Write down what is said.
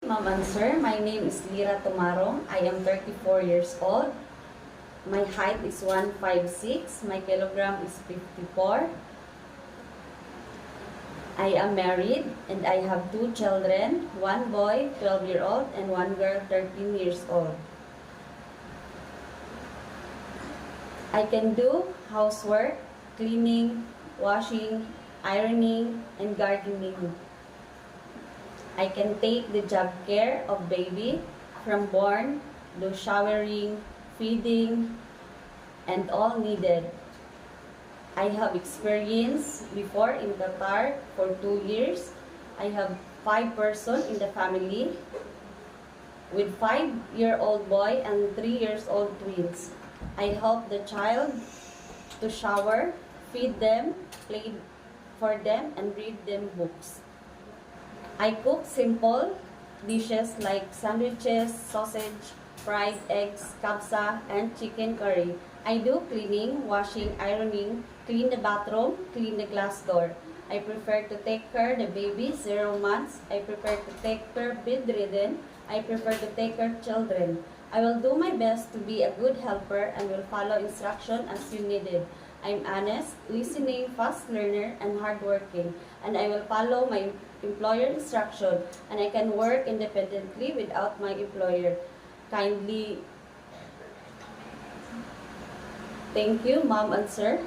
Ma'am and sir, my name is Lira Tumarong. I am 34 years old. My height is 156. My kilogram is 54. I am married and I have two children, one boy, 12-year-old, and one girl, 13 years old. I can do housework, cleaning, washing, ironing, and gardening. I can take the job care of baby from born, do showering, feeding, and all needed. I have experience before in Qatar for 2 years. I have 5 persons in the family with 5-year-old boy and 3 years old twins. I help the child to shower, feed them, play for them, and read them books. I cook simple dishes like sandwiches, sausage, fried eggs, kabsa, and chicken curry. I do cleaning, washing, ironing, clean the bathroom, clean the glass door. I prefer to take care the baby 0 months. I prefer to take care bedridden. I prefer to take care children. I will do my best to be a good helper and will follow instruction as you needed. I'm honest, listening, fast learner, and hardworking, and I will follow my employer instruction, and I can work independently without my employer. Kindly, thank you, ma'am and sir.